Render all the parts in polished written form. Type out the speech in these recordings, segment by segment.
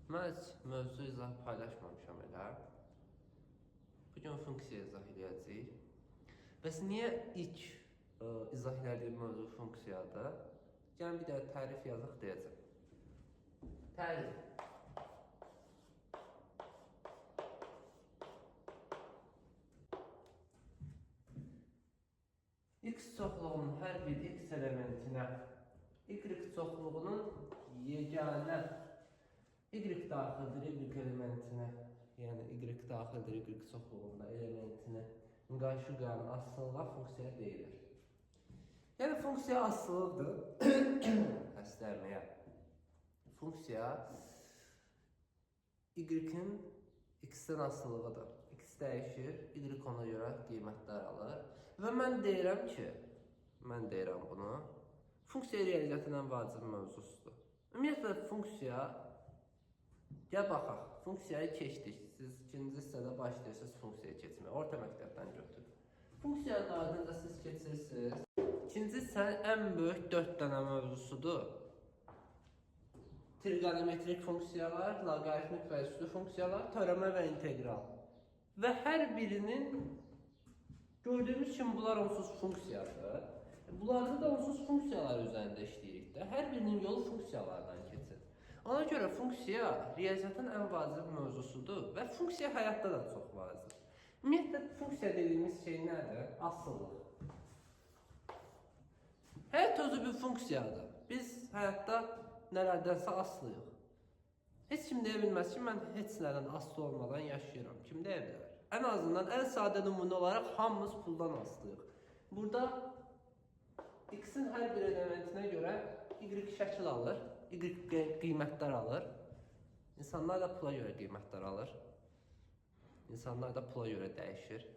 Mən heç mövzu izah paylaşmamışam elə. Bugün funksiya izah edəcəyik. Bəs niyə ilk izah edəcəyim mövzu funksiyadır? Gəlin bir də tərif yazıq deyəcəm. Tərif. X çoxluğunun hər bir x elementinə y çoxluğunun yeganə y daxildir y elementinə, yəni y daxildir y çoxluğunda elementinə qarşı qalan asılığa funksiya deyilir. Yəni funksiya asılıqdır. Həslərməyə. Funksiya y-in x-dən asılığıdır. X dəyişir, y ona görə qiymətlər alır. Və mən deyirəm ki, bunu, funksiya riyaziyyatın ən vacib mövzusudur. Ümumiyyətlə funksiya, gəl baxaq, funksiyayı keçdik. Siz ikinci hissədə başlayırsınız funksiyaya keçməyə, orta məktəbdən götürün. Funksiyanın ardınca siz keçirsiniz. İkinci hissənin ən böyük 4 dənə mövzusudur. Trigonometrik funksiyalar, loqaritmik və üslü funksiyalar, teorema və integral. Və hər birinin gördüyümüz kimi bunlar onsuz funksiyadır. Bunlarda da onsuz funksiyalar üzərində işləyirik də. Hər birinin yolu funksiyalardan keçir. Ona görə funksiya riyaziyyatın ən vacib mövzusudur və funksiya həyatda da çox vacib. Ümumiyyətlə funksiya dediyimiz şey nədir? Asıllıq. Həyat özü bir funksiyadır. Biz həyatda nələrdənsə aslıyıq. Heç kim deyə bilməz ki, mən heç nədən aslı olmadan yaşayıram. Kim deyə bilər? Ən azından ən sadə nümunə olaraq hamımız puldan aslıyıq. Burada x-in hər bir elementinə görə y şəkil alır, y qiymətlər alır. İnsanlar da pula görə qiymətlər alır. İnsanlar da pula görə dəyişir.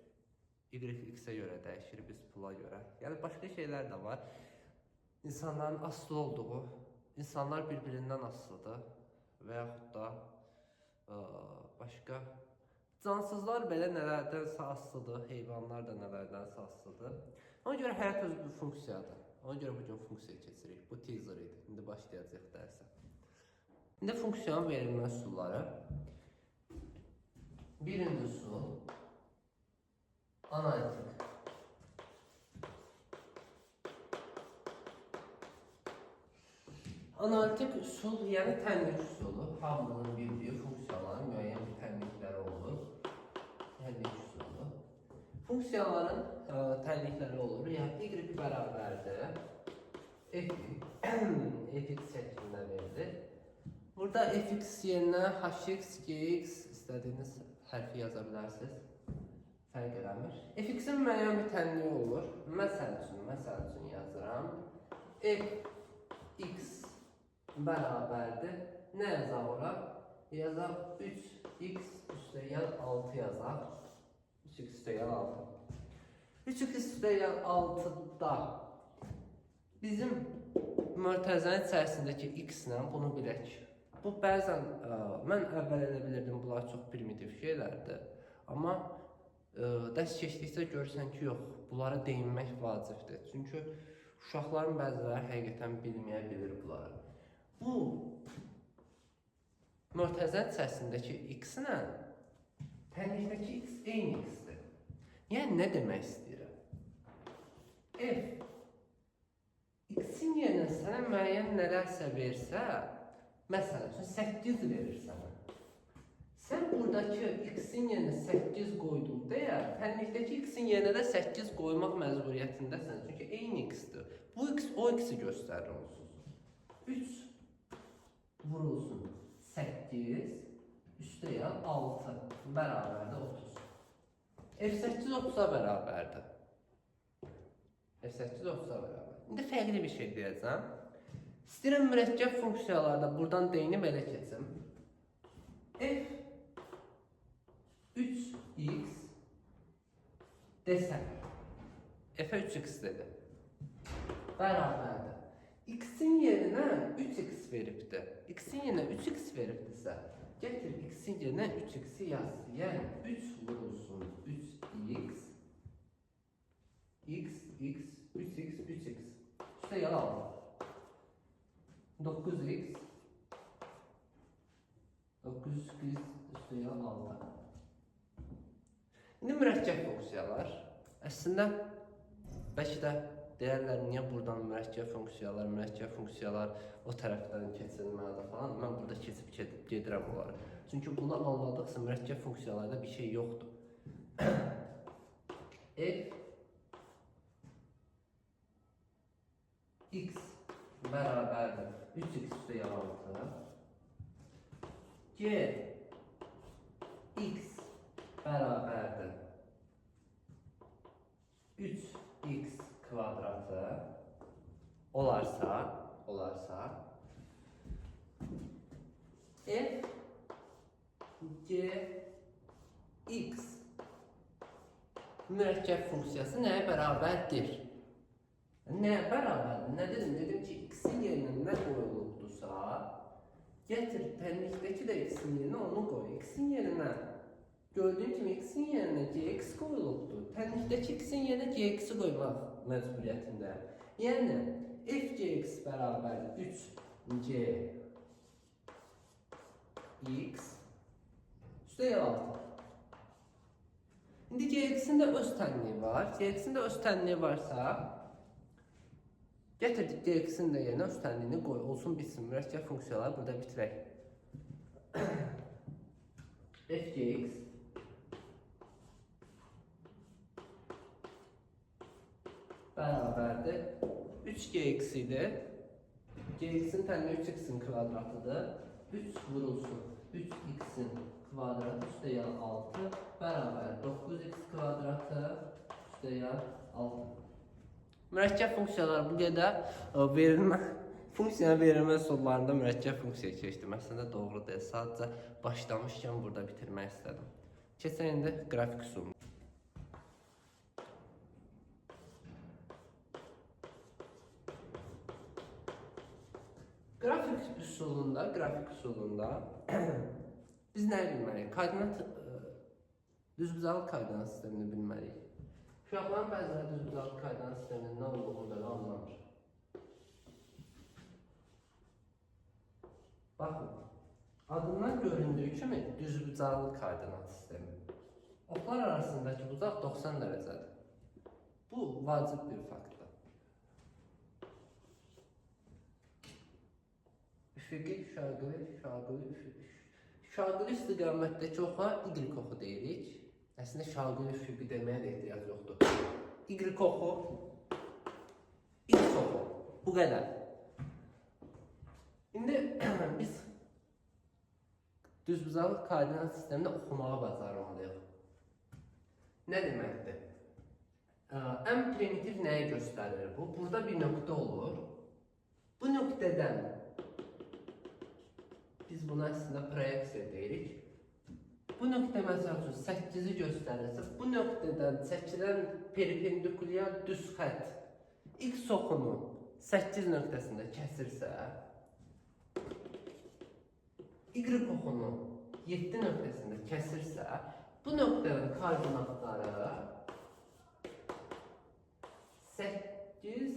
Y x-ə görə dəyişir, biz pula görə. Yəni başqa şeylər də var. İnsanların aslı olduğu, insanlar bir-birindən asılıdır və yaxud da başqa cansızlar belə nələrdənsə asılıdır, heyvanlar da nələrdənsə asılıdır. Ona görə həyat özü bir funksiyadır. Ona görə bugün funksiya keçirik. Bu teaser idi. İndi başlayacaq dərsə. İndi funksiyanın verilmə üsulları. Birinci üsul analitik. Analitik üsul, yəni tənlik üsulu. Hamının bildiyi funksiyaların müəyyən bir tənlikləri olur. Tənlik üsulu. Funksiyaların tənlikləri olur. Yəni y bərabərdir fx şəklində verilir. Burada fx yerinə hx, gx istədiyiniz hərfi yaza bilərsiniz. Fərq eləmir. Fx-in müəyyən bir tənliyi olur. Məsəl üçün yazıram. Fx bərabərdir. Nə yazaq ora? Yazaq 3x üstəgəl 6 yazaq. 3x üstəgəl 6. 3x üstəgəl 6-da bizim mötərizənin içərisindəki x-lə bunu bilək. Bu bəzən, mən əvvəl elə bilirdim, bunlar çox primitiv şeylərdir. Amma dərs keçdikcə görürsən ki, yox, bunlara deyinmək vacibdir. Çünki uşaqların bəziləri həqiqətən bilməyə bilir bunları. Bu mötərizənin içərisindəki x-lə tənlikdəki x eyni x-dir. Yəni nə demək istəyirəm? F x-in yerinə sənə müəyyən nələrsə versə, məsələn, 8 verir sənə. Sən buradakı x-in yerinə 8 qoydun deyə, tənlikdəki x-in yerinə də 8 qoymaq məcburiyyətindəsən. Çünki eyni x-dir. Bu x o x-i göstərir onsuz. 3 vurulsun 8 üstəgəl 6 bərabərdir 30. F8 30-a bərabərdir. F8 30-a bərabərdir. İndi fərqli bir şey deyəcəm. İstəyirəm mürəkkəb funksiyalarda buradan deyinib elə keçim. F 3x desəm. F-ə 3x dedi. Bərabərdir. X-in yerinə 3x veribdir. X-in yerinə 3x veribdirsə, gətir x-in yerinə 3x-i yaz. Yəni 3 vurulsun 3x, x, 3x, 3x. Üstəgəl 6. 9x 900 üstü 6. İndi mürəkkəb funksiyalar. Əslində bəlkə də deyərlər niyə buradan mürəkkəb funksiyalar o tərəfdən keçilməlidir falan. Mən burada keçib gedirəm onları. Çünki bunu anladıqsa mürəkkəb funksiyalarda bir şey yoxdur. F x bərabərdir 3x üstü 6. G x bərabərdir 3x kvadratı olarsa f g x mürəkkəb funksiyası nəyə bərabərdir? Nəyə bərabərdir? Nə dedim? Dedim ki, x-in yerinə nə qoyulubdursa, gətir tənlikdəki də x-in yerinə onu qoy. X-in yerinə gördüyün kimi x-in yerinə gx qoyulubdur. Tənlikdəki x-in yerinə gx-i qoymaq məcburiyyətində. Yəni f(gx) bərabər 3gx üstə 6. İndi gx-in də öz tənliyi var. Gx-in də öz tənliyi varsa, gətirdik gx-in də yerinə öz tənliyini qoy. Olsun bitsin. Mürəkkəb funksiyaları burada bitirək. f(gx) bərabərdir 3gx idi. Gx-in tənliyi 3x-in kvadratıdır. 3 vurulsun 3x-in kvadratı üstə 6 bərabər 9x kvadratı üstə 6. Mürəkkəb funksiyalar bu qədər verilmə funksiyanın verilmə sollarında mürəkkəb funksiya keçdim. Əslində doğru deyil. Sadəcə başlamışkən burada bitirmək istədim. Keçək indi qrafik üsuluna. Qrafik üsulunda biz nə bilməliyik? Düzbucaqlı koordinat sistemini bilməliyik. Uşaqların bəziləri düzbucaqlı koordinat sisteminin nə olduğunu anlamır. Baxın, adından göründüyü kimi düzbucaqlı koordinat sistemi. Oxlar arasındakı bucaq 90 dərəcədir. Bu vacib bir faktdır. Üfüqi, şaqili istiqamətdəki oxa y oxu deyirik. Əslində şaqili üfüqi deməyə də ehtiyac yoxdur. Y oxu, x oxu. Bu qədər. İndi biz düzbucaqlı koordinat sistemini oxumağa bacarmalıyıq. Nə deməkdir? Ən primitiv nəyi göstərir bu? Burada bir nöqtə olur. Bu nöqtədən biz buna əslində proyeksiya deyirik. Bu nöqtə məsəl üçün 8-i göstərirsə, bu nöqtədən çəkilən perpendikulyar düz xətt x oxunu 8 nöqtəsində kəsirsə, y oxunu 7 nöqtəsində kəsirsə, bu nöqtənin koordinatları 8,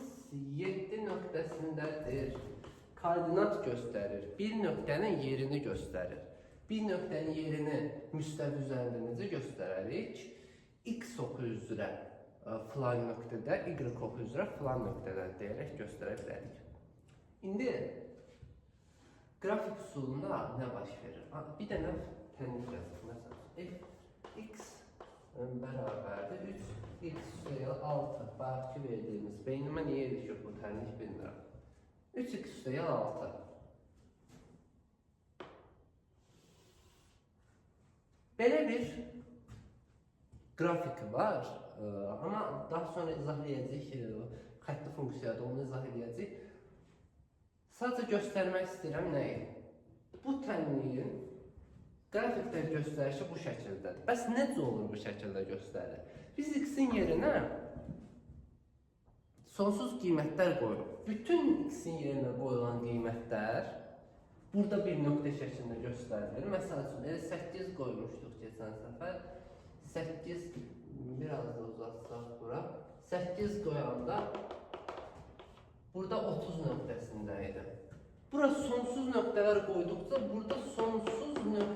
7 nöqtəsindədir. Koordinat göstərir. Bir nöqtənin yerini göstərir. Bir nöqtənin yerini müstəvi üzərində necə göstərərik? X oxu üzrə filan nöqtədə, y oxu üzrə filan nöqtədə deyərək göstərə bilərik. İndi qrafik üsulunda nə baş verir? Bir dənə tənlik yazıq. Məsələn, x bərabərdir 3x üstə 6. Bayaqki verdiyimiz beynimə niyə erişir bu tənlik bilmirəm. 3x üstə 6. Belə bir qrafiki var, amma daha sonra izah edəcəyik, xəttli funksiyada onu izah edəcəyik. Sadəcə göstərmək istəyirəm nəyi? Bu tənliyin qrafikdə göstərişi bu şəkildədir. Bəs necə olur bu şəkildə göstərir? Biz x-in yerinə sonsuz qiymətlər qoyuruq. Bütün x-in yerinə qoyulan qiymətlər burada bir nöqtə şəklində göstərilir. Məsəl üçün, 8 qoymuşduq keçən səfər. 8, biraz da uzatsaq bura. 8 qoyanda burada 30 nöqtəsində idi. Bura sonsuz nöqtələr qoyduqca burada sonsuz nöqtə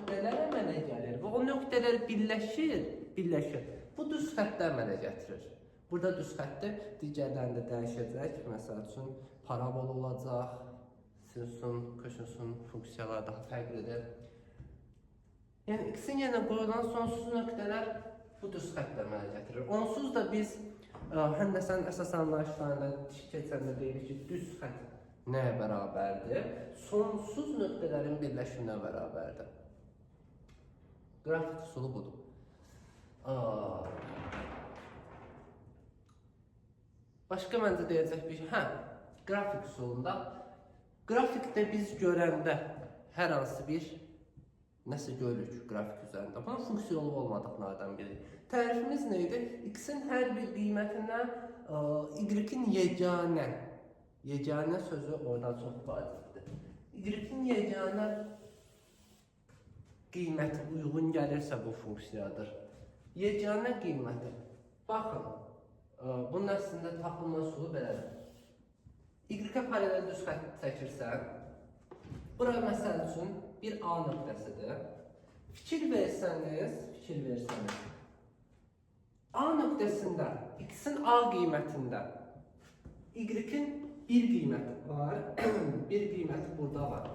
birləşir. Bu düz xəttə əmələ gətirir. Burada düz xəttdir, digərlərində dəyişəcək. Məsəl üçün, parabol olacaq, sinüsun, kosinüsun funksiyaları daha fərqlidir. Yəni, x-in yenə qoyulan sonsuz nöqtələr bu düz xəttə əmələ gətirir. Onsuz da biz həndəsənin əsas anlayışlarında keçəndə deyirik ki, düz xətt nəyə bərabərdir? Sonsuz nöqtələrin birləşiminə bərabərdir. Qrafik üsulu budur. Başqa məncə deyəcək bir şey, qrafik üsulunda, qrafikdə biz görəndə hər hansı bir nəsə görürük qrafik üzərində. Bunun funksiyonu olmadıqlardan biri. Tərifimiz nə idi? X-in hər bir qiymətindən Y-in yeganə sözü oradan çox vacibdir. Y-in yeganə qiyməti uyğun gəlirsə bu funksiyadır. Yeganə qiyməti. Baxın, bunun əslində tapılma üsulu belədir. Y-ə paralel düz xətt çəkirsən, bura məsəl üçün bir A nöqtəsidir. Fikir versəniz, A nöqtəsində X-in A qiymətində Y-in bir qiyməti var, bir qiyməti burada var,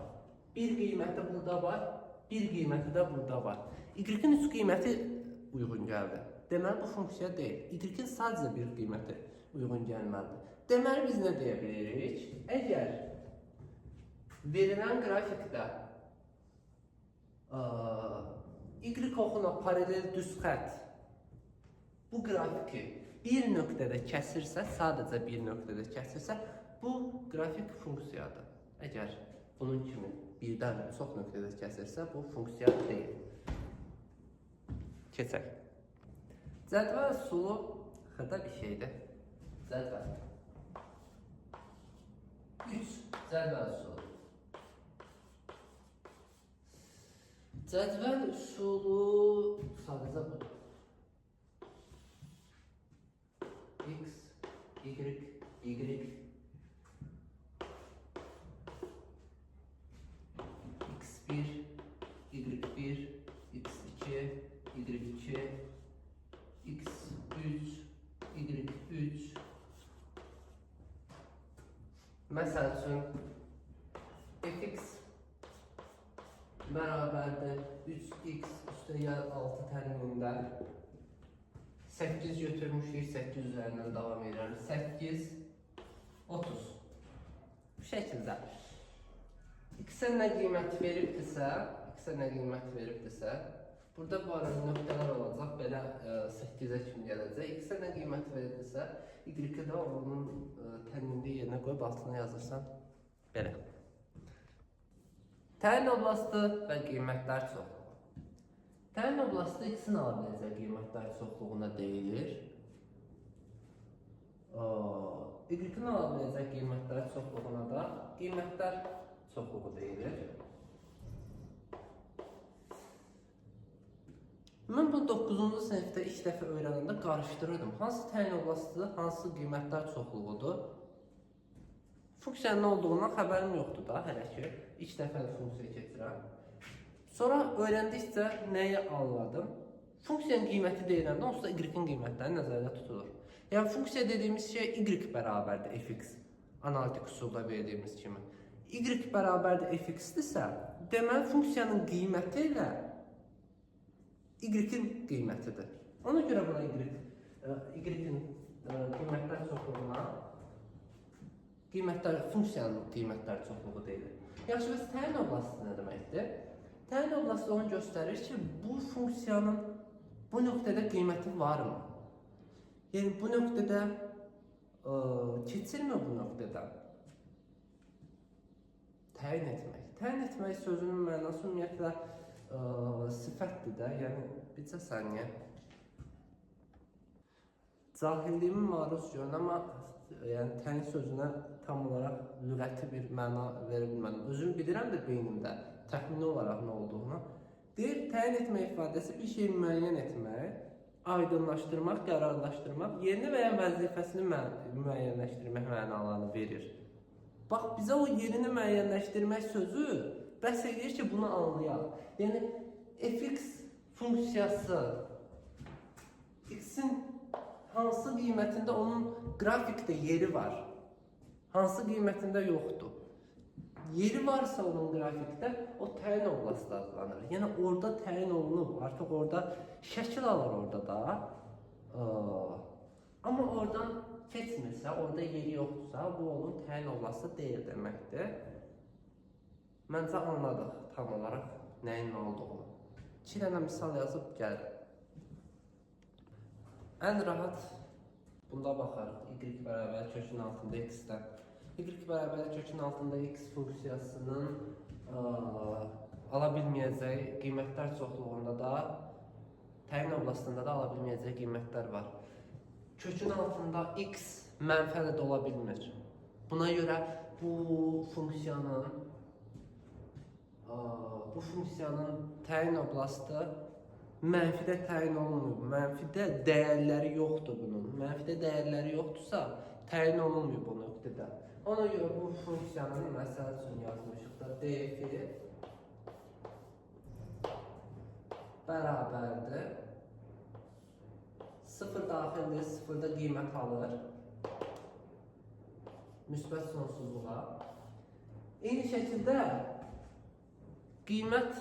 bir qiyməti burada var, bir qiyməti də burada var. Y-in 3 qiyməti uyğun gəldi. Deməli, bu funksiya deyil. Y-in sadəcə bir qiyməti uyğun gəlməlidir. Deməli, biz nə deyə bilirik? Əgər verilən qrafikdə Y oxuna paralel düz xətt bu qrafiki bir nöqtədə kəsirsə, sadəcə bir nöqtədə kəsirsə, bu qrafik funksiyadır. Əgər bunun kimi birdən çox nöqtədə kəsirsə, bu funksiya deyil. Keçək. Cədvəl üsulu xırda bir şeydir. Cədvəl. 3. Cədvəl üsulu. Cədvəl üsulu sadəcə budur. X, Y, X1, Y1, X2, Y2, X3, Y3. Məsəl üçün, fx bərabərdir 3x üstəgəl 6 təlimində 8 götürmüşük, 8 üzərindən davam edirəm. 8, 30. Bu şəkildə. X-ə nə qiymət veribdirsə, burada bu arada nöqtələr olacaq, belə 8-ə kimi gələcək. X-ə nə qiymət veribdirsə, Y-ə də onun təminli yerinə qoyub altına yazırsan, belə. Təyin oblasti və qiymətlər çoxluğu. Təyin oblasti X-in ala biləcək qiymətlər çoxluğuna deyilir. Y-in ala biləcək qiymətlər çoxluğuna da qiymətlər çoxluğu deyilir. Mən bu 9-cu sinifdə ilk dəfə öyrənəndə qarışdırırdım. Hansı təyin oblasti, hansı qiymətlər çoxluğudur? Funksiyanın nə olduğundan xəbərim yoxdur da, hələ ki. İlk dəfə funksiya keçirəm. Sonra öyrəndikcə nəyi anladım? Funksiyanın qiyməti deyiləndə onsuz da Y-in qiymətləri nəzərdə tutulur. Yəni, funksiya dediyimiz şey Y bərabərdir fx, analitik üsulda verdiyimiz kimi. Y bərabərdir fx-dirsə, deməli, funksiyanın qiyməti ilə Y-in qiymətidir. Ona görə buna Y-in qiymətlər çoxluğuna funksiyanın qiymətləri çoxluğu deyilir. Yaxşı, bəs təyin oblasti nə deməkdir? Təyin oblasti onu göstərir ki, bu funksiyanın bu nöqtədə qiyməti varmı? Yəni, bu nöqtədə keçirmi bu nöqtədən? Təyin etmək. Təyin etmək sözünün mənası ümumiyyətlə sifətdir də, yəni bircə saniyə. Cahilliyimin maruz görün, amma yəni, təyin sözünə tam olaraq lüğəti bir məna verə bilmədim. Özüm bilirəm də beynimdə təxmini olaraq nə olduğunu. Deyir, təyin etmək ifadəsi bir şeyi müəyyən etmək, aydınlaşdırmaq, qərarlaşdırmaq, yerini və ya vəzifəsini müəyyənləşdirmək mənalarını verir. Bax, bizə o yerini müəyyənləşdirmək sözü bəs edir ki, bunu anlayaq. Yəni, fx funksiyası x'in hansı qiymətində onun qrafikdə yeri var, hansı qiymətində yoxdur. Yeri varsa onun qrafikdə o təyin oblastı adlanır. Yəni orada təyin olunub, artıq orada şəkil alır orada da. Amma oradan keçmirsə, orada yeri yoxdursa, bu onun təyin oblastı deyil deməkdir. Məncə anladıq tam olaraq nəyin nə olduğunu. 2 dənə misal yazıb gəlir. Ən rahat bunda baxarıq. Y bərabər kökün altında x-dən. Y bərabər kökün altında x funksiyasının ala bilməyəcəyi qiymətlər çoxluğunda da, təyin oblastında da ala bilməyəcəyi qiymətlər var. Kökün altında x mənfi ədəd ola bilmir. Buna görə bu funksiyanın təyin oblastı mənfidə təyin olunmuyor. Mənfidə dəyərləri yoxdur bunun. Mənfidə dəyərləri yoxdursa, təyin olunmuyor bu nöqtədə. Ona görə bu funksiyanın məsəl üçün yazmışıq da df bərabərdir. 0 daxildir, 0-da qiymət alır. Müsbət sonsuzluğa. Eyni şəkildə qiymət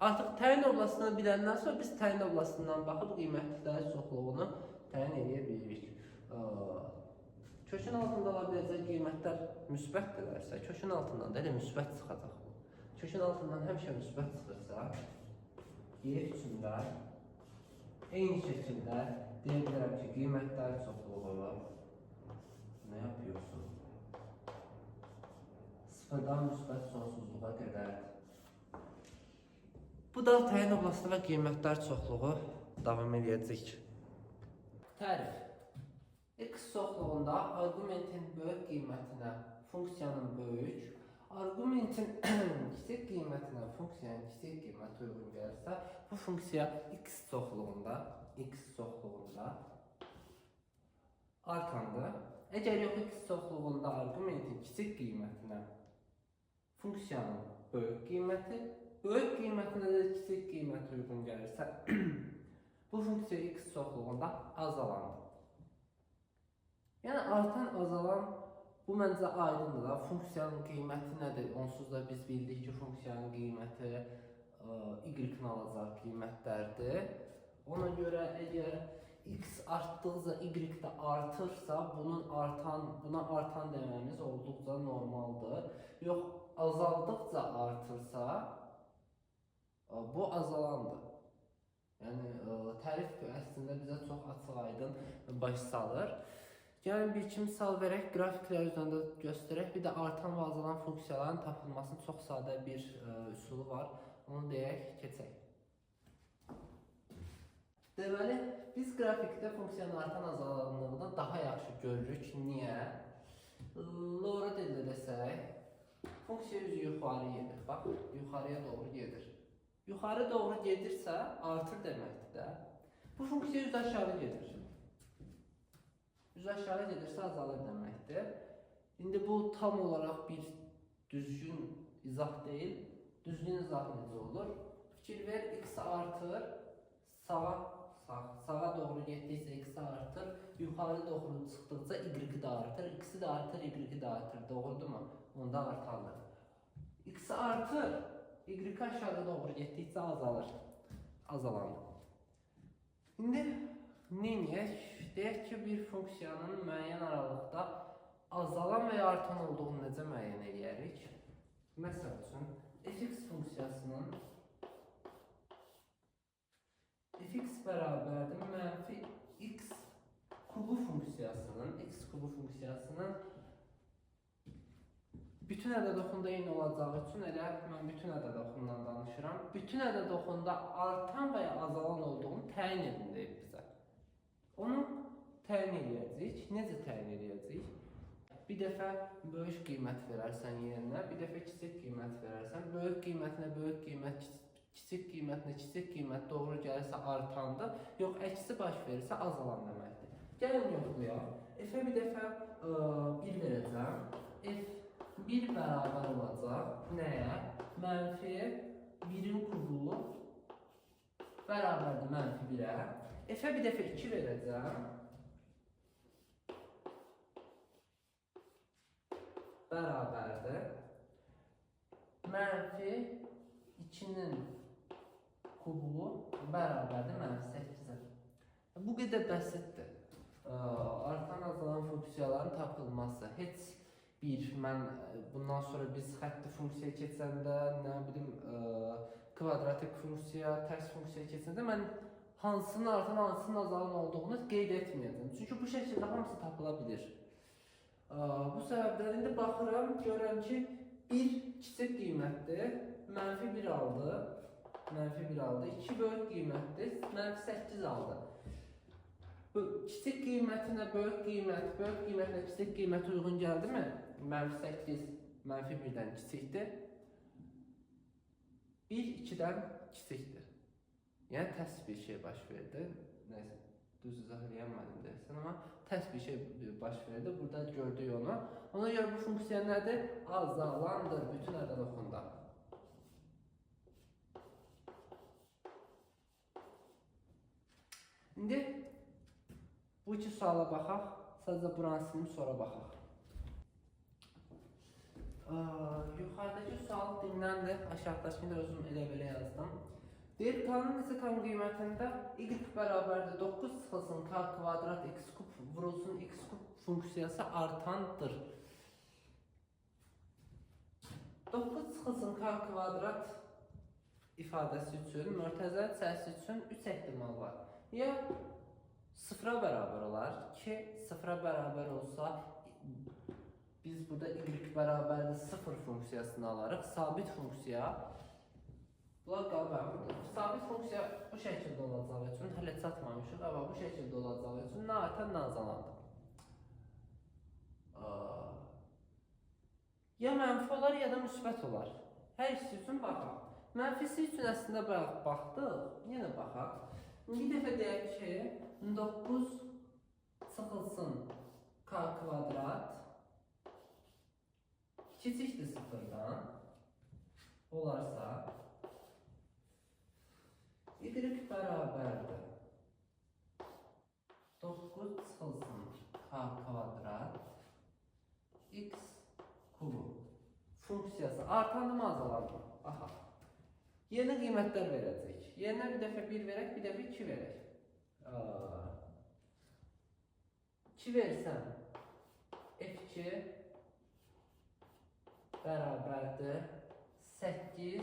artıq təyin oblastını biləndən sonra biz təyin oblastından baxıb qiymətliklərin çoxluğunu təyin edə bilirik. Kökün altında ola biləcək qiymətlər müsbətdirlərsə, kökün altından da elə müsbət çıxacaq. Kökün altından həmişə müsbət çıxırsa, y üçün də eyni şəkildə deyə bilərəm ki, qiymətlərin çoxluğu nə yapıyorsun? Sıfırdan müsbət sonsuzluğa qədərdir. Bu da təyin oblastı və qiymətlər çoxluğu davam edəcək. Tərif. X çoxluğunda arqumentin böyük qiymətinə funksiyanın böyük, arqumentin kiçik qiymətinə funksiyanın kiçik qiymət uyğun gəlirsə, bu funksiya x çoxluğunda artandır. Əgər yox x çoxluğunda arqumentin kiçik qiymətinə funksiyanın böyük qiyməti, böyük qiymətinə də kiçik qiymət uyğun gəlirsə, bu funksiya x çoxluğunda azalandır. Yəni artan, azalan, bu məncə aydındır da. Funksiyanın qiyməti nədir? Onsuz da biz bildik ki, funksiyanın qiyməti y-nin alacaq qiymətlərdir. Ona görə əgər x artdıqca y də artırsa, buna artan deməmiz olduqca normaldır. Yox, azaldıqca artırsa, bu azalandır. Yəni tərif əslində bizə çox açıq aydın baş salır. Gəlin bir iki misal verək, qrafiklər üzərində göstərək. Bir də artan və azalan funksiyaların tapılmasının çox sadə bir üsulu var. Onu deyək, keçək. Deməli, biz qrafikdə funksiyanın artan azalanlığını daha yaxşı görürük. Niyə? Lora dildə desək, funksiya üzü yuxarı gedir. Bax, yuxarıya doğru gedir. Yuxarı doğru gedirsə, artır deməkdir də. Bu funksiya üzü aşağı gedir. Üz aşağı gedirsə azalır deməkdir. İndi bu tam olaraq bir düzgün izah deyil. Düzgün izah necə olur? Fikir ver, x artır, sağa doğru getdikcə x artır, yuxarı doğru çıxdıqca y də artır, x də artır, y də artır. Doğrudurmu? Onda artarlar. X artır, y aşağı doğru getdikcə azalanır. İndi neyək? Deyək ki, bir funksiyanın müəyyən aralıqda azalan və ya artan olduğunu necə müəyyən edərik? Məsəl üçün, fx funksiyasının fx bərabərdir mənfi x kubu funksiyasının bütün ədəd oxunda eyni olacağı üçün elə mən bütün ədəd oxundan danışıram. Bütün ədəd oxunda artan və ya azalan olduğunu təyin edin deyib bizə. Onu təyin edəcəyik. Necə təyin edəcəyik? Bir dəfə böyük qiymət verərsən yerinə, bir dəfə kiçik qiymət verərsən. Böyük qiymətinə böyük qiymət, kiçik qiymətinə kiçik qiymət doğru gəlirsə artandır. Yox, əksi baş verirsə azalan deməkdir. Gəlin yoxlayaq. F-ə bir dəfə 1 verəcəm. F1 bərabər olacaq. Nəyə? Mənfi 1-in kubu bərabərdir -1-ə. F-ə bir dəfə 2 verəcəm. Bərabərdir. -2-nin kubu bərabərdir -8-ə. Bu qədər bəsitdir. Artan azalan funksiyaların tapılması. Heç bir, mən bundan sonra biz xətti funksiya keçəndə, nə bilim, kvadratik funksiya, tərs funksiya keçəndə mən hansının artan, hansının azalan olduğunu qeyd etməyəcəm. Çünki bu şəkildə hamısı tapıla bilir. Bu səbəbdən indi baxıram, görürəm ki, 1 kiçik qiymətdir, -1 aldı, -1 aldı, 2 böyük qiymətdir, -8 aldı. Bu kiçik qiymətinə böyük qiymətlə kiçik qiymət uyğun gəldimi? -8 -1-dən kiçikdir, 1 2-dən kiçikdir. Yəni tərs bir şey baş verdi. Nəysə, düz izah eləyənmədim deyəsən, amma tərs bir şey baş verdi. Burada gördük onu. Ona görə bu funksiya nədir? Azalandır bütün ədəd oxunda. İndi bu iki suala baxaq. Sadəcə buranı silib sonra baxaq. Yuxarıdakı sual dinləndir. Aşağıdakını da özüm elə belə yazdım. Deyir, K-nın neçə tam qiymətində y bərabərdir 9 çıxılsın k kvadrat x kub vurulsun x kub funksiyası artandır. 9 çıxılsın k kvadrat ifadəsi üçün, mörtəzə hissəsi üçün 3 ehtimal var. Ya 0-a bərabər olar ki, 0-a bərabər olsa biz burada y bərabərdir 0 funksiyasını alarıq. Sabit funksiya. Bunlar qalıb. Sabit funksiya bu şəkildə olacağı üçün, hələ çatmamışıq, amma bu şəkildə olacağı üçün nə artan, nə azalandır. Ya mənfi olar, ya da müsbət olar. Hər ikisi üçün baxaq. Mənfisi üçün əslində baxdıq, yenə baxaq. Bir dəfə deyək ki, 9 çıxılsın k kvadrat kiçikdir 0-dan olarsa y bərabərdir 9 çıxılsın k kvadrat x kubu funksiyası artandı mı, azalandı mı? Aha. Yeni qiymətlər verəcək. Yerinə bir dəfə 1 verək, bir dəfə 2 verək. 2 versəm f2 bərabərdir 8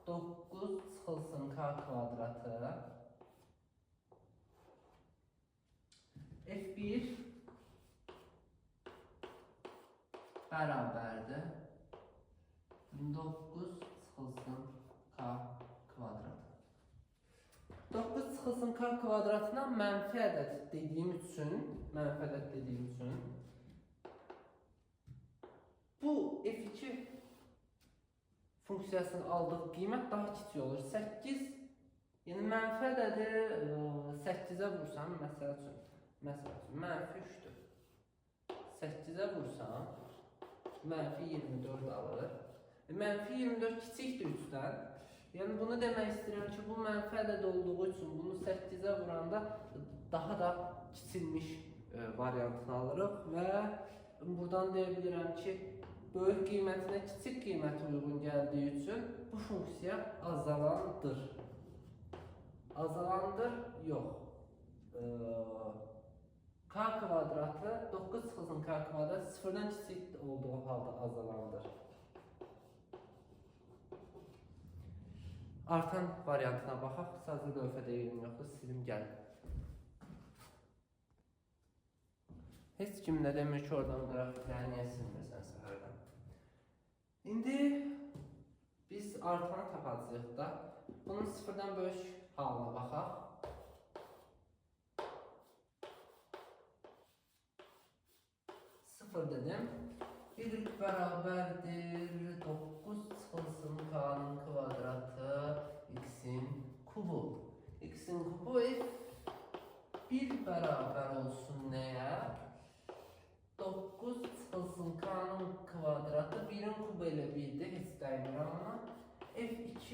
9 çıxılsın k kvadratı f1 bərabərdir 9 çıxılsın k kvadratı. 9 çıxılsın k kvadratına mənfi ədəd dediyim üçün bu f2 funksiyasının aldığı qiymət daha kiçik olur. 8, yəni mənfi ədədi 8-ə vursam, məsəl üçün mənfi 3-dür. 8-ə vursam, mənfi 24 alır. Mənfi 24 kiçikdir 3-dən. Yəni bunu demək istəyirəm ki, bu mənfi ədəd olduğu üçün bunu 8-ə vuranda daha da kiçilmiş variantını alırıq və buradan deyə bilirəm ki, böyük qiymətinə kiçik qiymət uyğun gəldiyi üçün bu funksiya azalandır. Azalandır, yox. K kvadratı 9 çıxılsın k kvadrat 0-dan kiçik olduğu halda azalandır. Artan variantına baxaq. Sadəcə lövhədə yerim yoxdur, silim gəlir. Heç kim nə demir ki, oradan qrafikləri niyə silmirsən səhərdən? İndi biz artanı tapacağıq da. Bunun 0-dan böyük halına baxaq. Sıfır dedim. Y bərabərdir 9 çıxılsın k'nın kvadratı x'in kubu. X'in kubu f1 bərabər olsun nəyə? 9 çıxılsın k'nın kvadratı 1'in kubu ilə 1'dir, heç dəymirəm ona. f2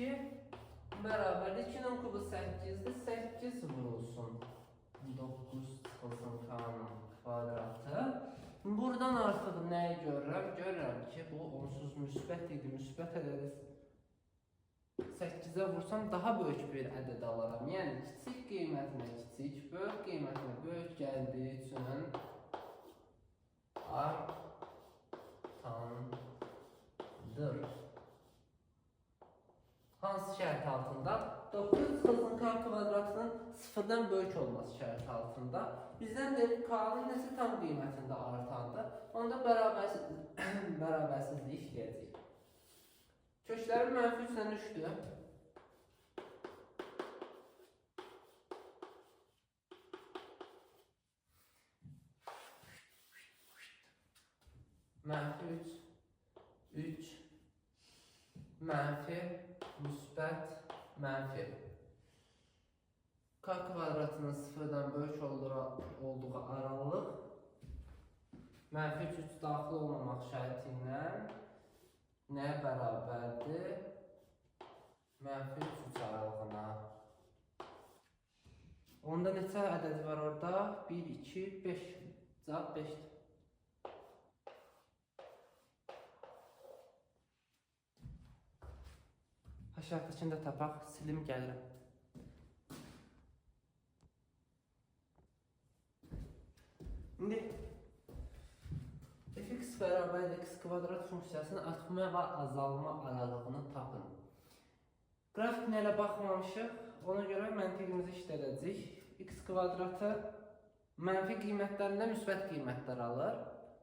bərabərdir. 2-nin kubu 8-dir. 8 vurulsun 9 çıxılsın k-nın kvadratı. Buradan artıq nəyi görürəm? Görürəm ki, bu onsuz müsbət idi. Müsbət ədədi 8-ə vursam daha böyük bir ədəd alaram. Yəni kiçik qiymətinə kiçik, böyük qiymətinə böyük gəldiyi üçün artandır. Hansı şərt altında? 9 çıxılsın k kvadratının 0-dan böyük olması şərt altında. Bizdən deyir k-nın nəsə tam qiymətində artandı. Onda bərabərsizlik işləyəcək. Köklərin mənfi 3-dən 3-dür. Mənfi 3, 3, mənfi, müsbət, mənfi. K kvadratının 0-dan böyük olduğu aralıq mənfi 3 daxil olmamaq şərti ilə nəyə bərabərdir? Mənfi 3 aralığına. Onda neçə ədəd var orada? 1, 2, 5. Cavab 5-dir. Şərtəkində tapaq, silim gəlirəm. İndi fx bərabər x kvadrat funksiyasının artma və azalma aralığını tapın. Qrafikinə elə baxmamışıq, ona görə məntiqimizi işlədəcək. X kvadratı mənfi qiymətlərində müsbət qiymətlər alır.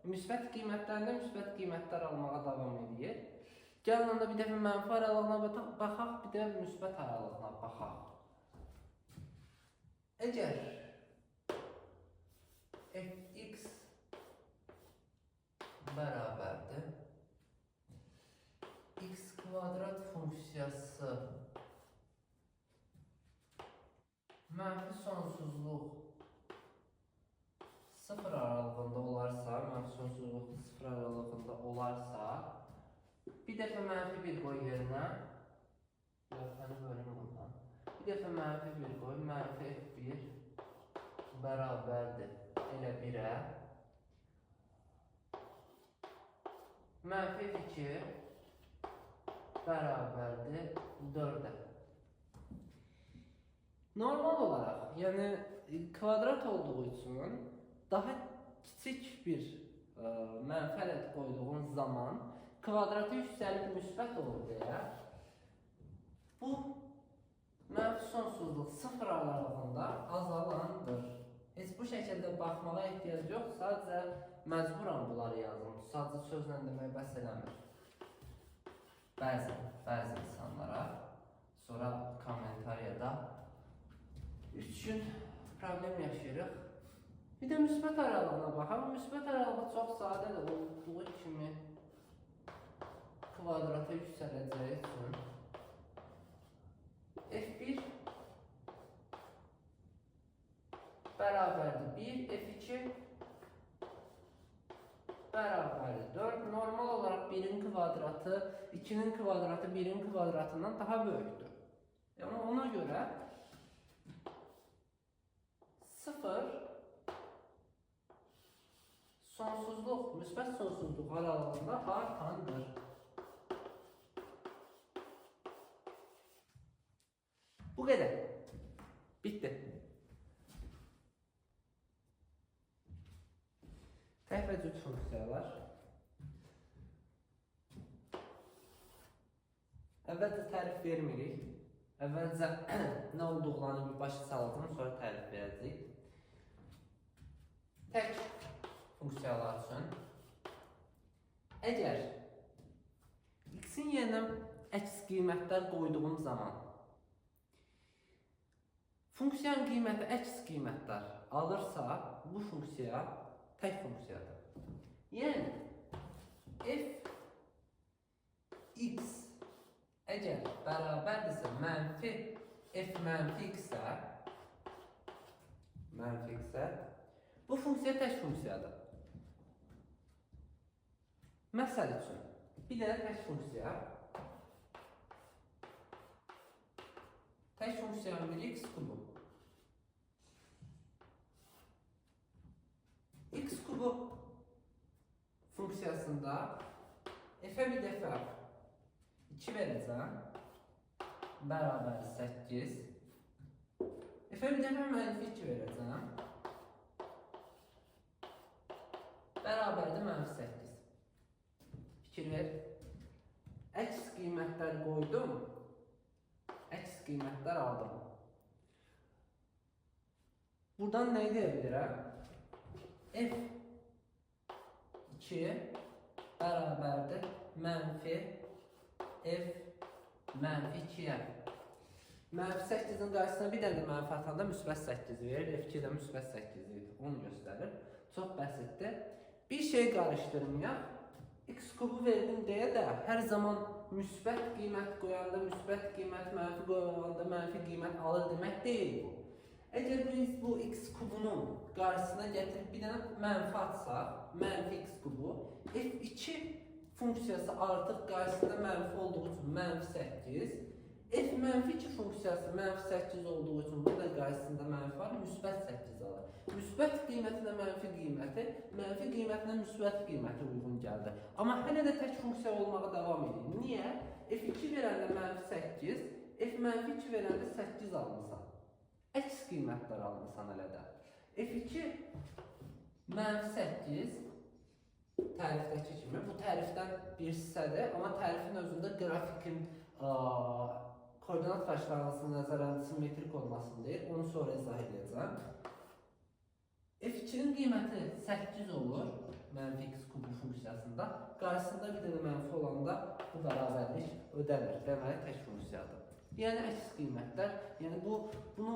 Müsbət qiymətlərində müsbət qiymətlər almağa davam edir. Gəlin onda bir dəfə mənfi aralığına baxaq, bir də müsbət aralığına baxaq. Əgər fx bərabərdir x kvadrat funksiyası mənfi sonsuzluq 0 aralığında olarsa, mənfi sonsuzluq 0 aralığında olarsa, bir dəfə mənfi 1 qoy yerinə, lövhəni bölüm bundan. Bir dəfə mənfi 1 qoy, mənfi f1 bərabərdir elə 1-ə. Mənfi f2 bərabərdir 4-ə. Normal olaraq, yəni kvadrat olduğu üçün daha kiçik bir mənfi ədəd qoyduğun zaman kvadratı yüksəlib müsbət olur deyə bu mənfi sonsuzluq 0 aralığında azalandır. Heç bu şəkildə baxmağa ehtiyac yox, sadəcə məcburam bunları yazım. Sadəcə sözlə demək bəs eləmir. Bəzi insanlara sonra kommentariyada üçün problem yaşayırıq. Bir də müsbət aralığına baxaq. Müsbət aralığı çox sadədir olduğu kimi kvadrata yüksələcəyi üçün f1 bərabərdir 1, f2 bərabərdir 4. Normal olaraq 1-in kvadratı 2-nin kvadratı 1-in kvadratından daha böyükdür. Yəni ona görə 0 sonsuzluq, müsbət sonsuzluq aralığında artandır. Bu qədər. Bitti. Tərif və cüt funksiyalar. Əvvəlcə tərif vermirik. Əvvəlcə nə olduqlarını bir başa salacağım, sonra tərif verəcəyik. Tək funksiyalar üçün. Əgər x-in yerinə əks qiymətlər qoyduğum zaman funksiyanın qiyməti əks qiymətlər alırsa, bu funksiya tək funksiyadır. Yəni, f x əgər bərabərdirsə mənfi f mənfi x-ə, bu funksiya tək funksiyadır. Məsəl üçün, bir dənə tək funksiya Tək funksiyanın biri x kubu. X kubu funksiyasında f'e bir dəfə 2 verəcəm, bərabər 8. F'e bir dəfə -2 verəcəm, bərabərdir -8. Fikir ver. Əks qiymətlər qoydum, əks qiymətlər aldım. Buradan nə edə bilirəm? F2 bərabərdir mənfi f -2-yə. -8-in qarşısına bir dənə mənfi atanda -8 verir, f2 də -8 verir. Onu göstərir. Çox bəsitdir. Bir şey qarışdırmayaq. X kubu verdim deyə də hər zaman müsbət qiymət qoyanda müsbət qiymət, mənfi qoyanda mənfi qiymət alır demək deyil bu. Əgər biz bu x kubunun qarşısına gətirib bir dənə mənfi atsaq, mənfi x kubu, f2 funksiyası artıq qarşısında mənfi olduğu üçün -8, f -2 funksiyası -8 olduğu üçün burada qarşısında mənfi var, müsbət 8 alır. Müsbət qiymətinə mənfi qiyməti, mənfi qiymətinə müsbət qiyməti uyğun gəldi. Amma hələ də tək funksiya olmağa davam edir. Niyə? F2 verəndə -8, f -2 verəndə 8 almısan. Əks qiymətlər almısan hələ də. F2 -8 tərifdəki kimi, bu tərifdən bir hissədir, amma tərifin özündə qrafikin koordinat qarşılanmasının nəzərən simmetrik olmasını deyir. Onu sonra izah edəcəm. F2'nin qiyməti 8 olur, -x kubu funksiyasında. Qarşısında bir dənə mənfi olanda bu bərabərlik ödənir. Deməli, tək funksiyadır. Yəni, əks qiymətlər, yəni bunu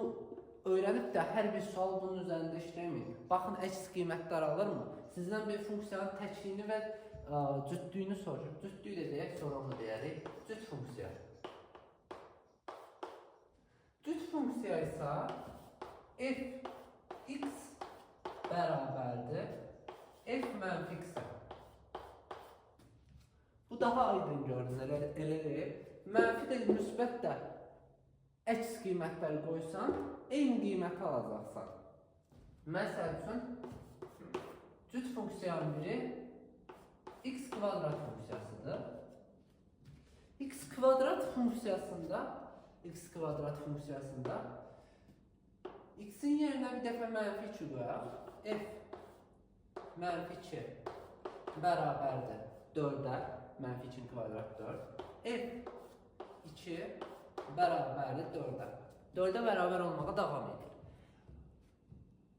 öyrənib də hər bir sual bunun üzərində işləməyin. Baxın, əks qiymətlər alırmı? Sizdən bir funksiyanın təkliyini və cütlüyünü sorur. Cütlüyü də deyək, sonra onu deyərik. Cüt funksiya. Cüt funksiya isə f(x) bərabərdir f -x-ə. Bu daha aydın gördün, elədir. Mənfi də müsbət də əks qiymətlər qoysan, eyni qiyməti alacaqsan. Məsəl üçün, cüt funksiyanın biri x kvadrat funksiyasıdır. X kvadrat funksiyasında x'in yerinə bir dəfə -2 qoyaq. F -2 bərabərdir 4-ə, -2'in kvadrat 4. F2 bərabərdir 4-ə. 4-ə bərabər olmağa davam edir.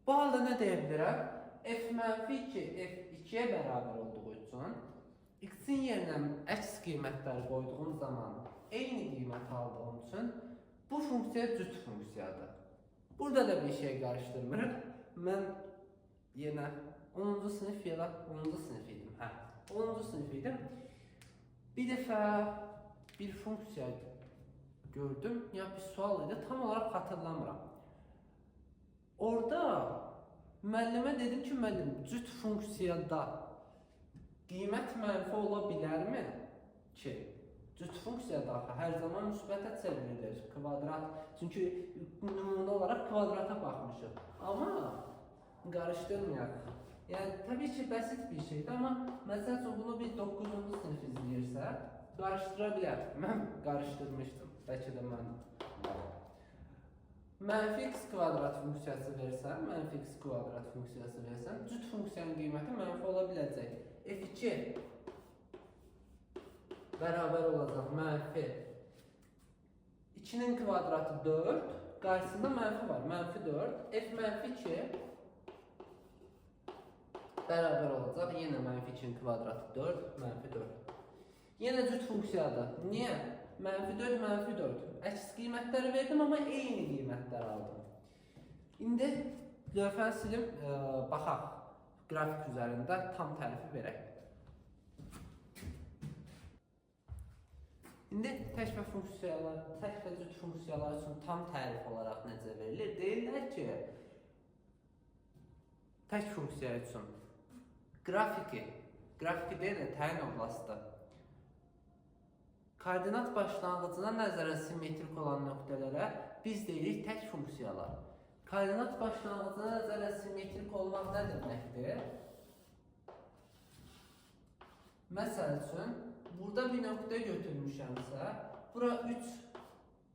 Bu halda nə deyə bilirəm? F -2 F2'ye bərabər olduğu üçün x'in yerinə əks qiymətlər qoyduğum zaman eyni qiymət aldığım üçün bu funksiya cüt funksiyadır. Burada da bir şey qarışdırmırıq. Mən yenə 10-cu sinif ya da 10-cu sinif idim. 10-cu sinif idim. Bir dəfə bir funksiya gördüm. Ya bir sual idi. Tam olaraq xatırlamıram. Orada müəllimə dedim ki, müəllim, cüt funksiyada qiymət mənfi ola bilərmi ki? Cüt funksiyada hər zaman müsbətə çevrilir, kvadrat. Çünki nümunə olaraq kvadrata baxmışıq. Amma qarışdırmayaq. Yəni, təbii ki, bəsit bir şeydir, amma məsəl üçün bunu bir 9-cu sinif izləyirsə, qarışdıra bilər. Mən qarışdırmışdım, bəlkə də mən. -x kvadrat funksiyası versən, -x kvadrat funksiyası versən, cüt funksiyanın qiyməti mənfi ola biləcək. F2 bərabər olacaq mənfi 2'nin kvadratı 4, qarşısında mənfi var, -4. F -2 bərabər olacaq, yenə -2'nin kvadratı 4, -4. Yenə cüt funksiyadır. Niyə? -4, -4. Əks qiymətləri verdim, amma eyni qiymətlər aldım. İndi lövhəni silim, baxaq. Qrafik üzərində tam tərifi verək. İndi tək və cüt funksiyalar üçün tam tərif olaraq necə verilir? Deyirlər ki, tək funksiya üçün qrafiki deyil də təyin oblasti koordinat başlanğıcına nəzərən simmetrik olan nöqtələrə biz deyirik tək funksiyalar. Koordinat başlanğıcına nəzərən simmetrik olmaq nə deməkdir? Məsəl üçün, burada bir nöqtə götürmüşəmsə, bura 3,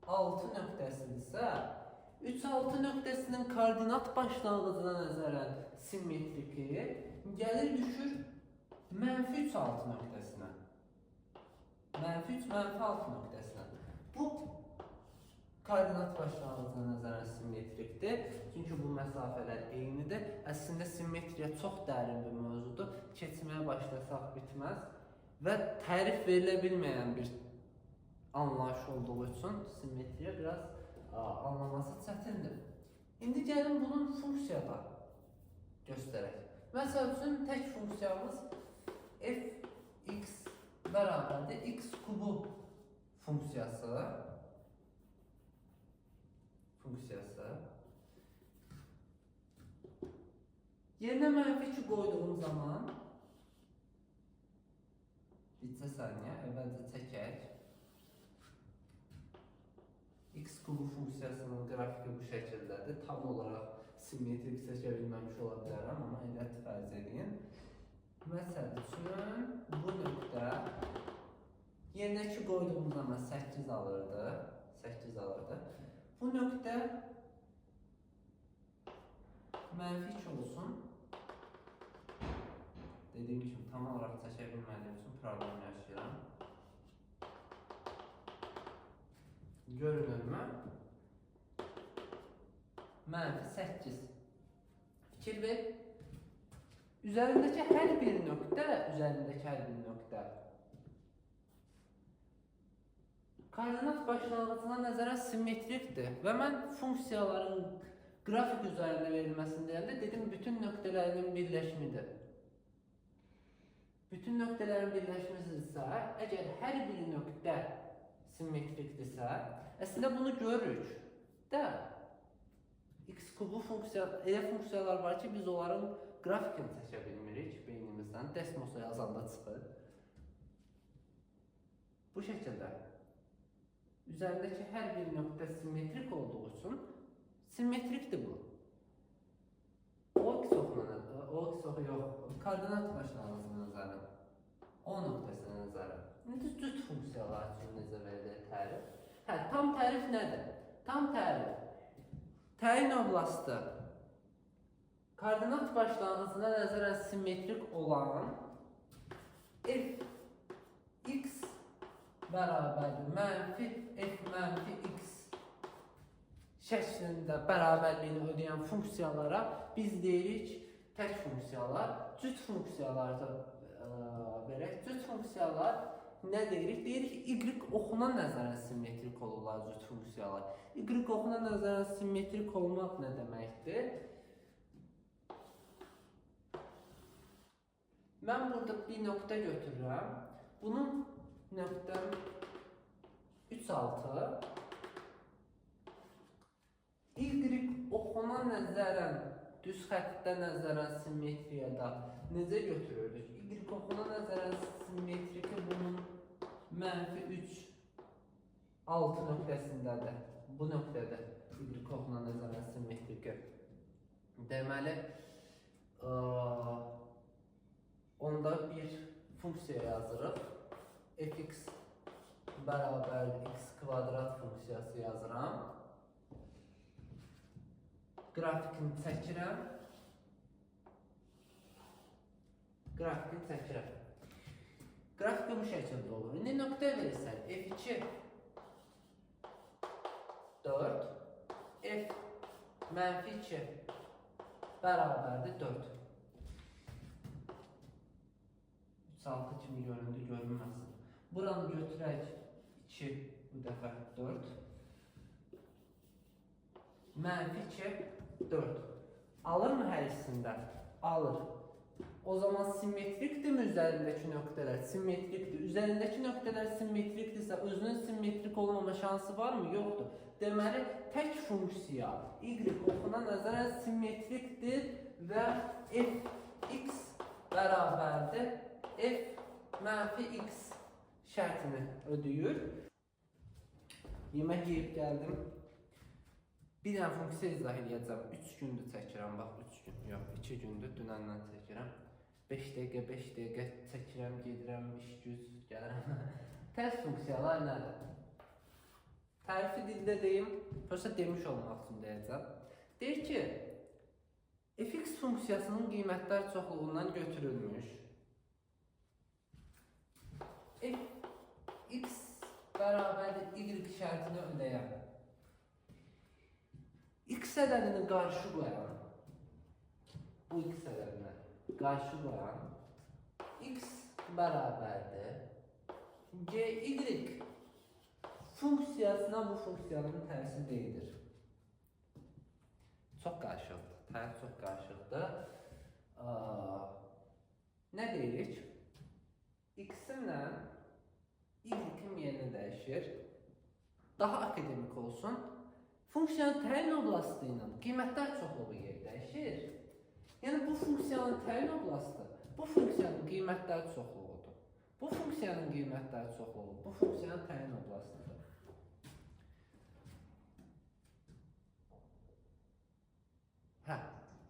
6 nöqtəsidirsə, 3, 6 nöqtəsinin koordinat başlanğıcına nəzərən simmetriki gəlir düşür -3, 6 nöqtəsinə. -3, -6 nöqtəsinə. Bu koordinat başlanğıcına nəzərən simmetrikdir. Çünki bu məsafələr eynidir. Əslində simmetriya çox dərin bir mövzudur. Keçməyə başlasaq bitməz və tərif verilə bilməyən bir anlayış olduğu üçün simmetriya biraz anlaması çətindir. İndi gəlin bunun funksiyada göstərək. Məsəl üçün tək funksiyamız f(x) bərabərdir x kubu funksiyası. Yerinə -2 qoyduğum zaman bircə saniyə əvvəlcə çəkək. X kubu funksiyasının qrafiki bu şəkildədir. Tam olaraq simmetrik seçə bilməmiş ola bilərəm, amma elə fərz edin. Məsəl üçün bu nöqtə yerinə 2 qoyduğum zaman 8 alırdı. Bu nöqtə -2 olsun. Dediyim kimi tam olaraq çəkə bilmədiyim üçün problem yaşayıram. Görünürmü? -8. Fikir ver. Üzərindəki hər bir nöqtə koordinat başlanğıcına nəzərən simmetrikdir və mən funksiyaların qrafik üzərində verilməsini deyəndə dedim bütün nöqtələrin birləşimidir. Bütün nöqtələrin birləşmisidirsə, əgər hər bir nöqtə simmetrikdirsə, əslində bunu görürük də x kubu elə funksiyalar var ki, biz onların qrafikini çəkə bilmirik beynimizdən, Desmos'a yazanda çıxır. Bu şəkildə üzərindəki hər bir nöqtə simmetrik olduğu üçün simmetrikdir bu. O koordinat başlanğıcına nəzərən, o nöqtəsinə nəzərən. İndi cüt funksiyalar üçün necə verilir tərif? Tam tərif nədir? Tam tərif təyin oblastı koordinat başlanğıcına nəzərən simmetrik olan f(x) bərabərdir -f-x şəklində bərabərliyini ödəyən funksiyalara biz deyirik tək funksiyalar. Cüt funksiyalarda verək. Cüt funksiyalar nə deyirik? Deyirik y oxuna nəzərən simmetrik olurlar cüt funksiyalar. Y oxuna nəzərən simmetrik olmaq nə deməkdir? Mən burada bir nöqtə götürürəm. Bunun nöqtəm 3, 6. Y oxuna nəzərən, düz xəttdə nəzərən simmetriyada necə götürürdük? Y oxuna nəzərən simmetriki bunun -3, 6 nöqtəsindədir. Bu nöqtədir Y oxuna nəzərən simmetriki. Deməli, onda bir funksiya yazırıq. f(x) bərabər x kvadrat funksiyası yazıram. Qrafikini çəkirəm. Qrafiki bu şəkildə olur. İndi nöqtə verirsən. f2 4, f-2 bərabərdir 4. 3-6 kimi göründü, görünməsin. Buranı götürək 2, bu dəfə 4. -2, 4. Alırmı hər ikisində? Alır. O zaman simmetrikdirmi üzərindəki nöqtələr? Simmetrikdir. Üzərindəki nöqtələr simmetrikdirsə, özünün simmetrik olmama şansı varmı? Yoxdur. Deməli, tək funksiya y oxuna nəzərən simmetrikdir və f(x) bərabərdir f-x şərtini ödəyir. Yemək yeyib gəldim. Bir dənə funksiya izah edəcəm. 3 gündür çəkirəm, bax 3 gün, yox 2 gündür dünəndən çəkirəm. 5 dəqiqə çəkirəm, gedirəm, iş güz, gəlirəm. Tərs funksiyalar nədir? Tərifi dildə deyim, prosta demiş olmaq üçün deyəcəm. Deyir ki, fx funksiyasının qiymətlər çoxluğundan götürülmüş. X bərabərdir y şərtini ödəyəm. X ədədini qarşı qoyan, bu x ədədini qarşı qoyan, x bərabərdir gy funksiyasına bu funksiyanın tərsi deyilir. Çox qarşılıqdır, tərs çox qarşılıqdır. Nə deyirik? X-imlə y-im yerini dəyişir. Daha akademik olsun. Funksiyanın təyin oblasti ilə qiymətlər çoxluğu yer dəyişir. Yəni bu funksiyanın təyin oblasti bu funksiyanın qiymətlər çoxluğudur. Bu funksiyanın qiymətlər çoxluğu bu funksiyanın təyin oblastıdır.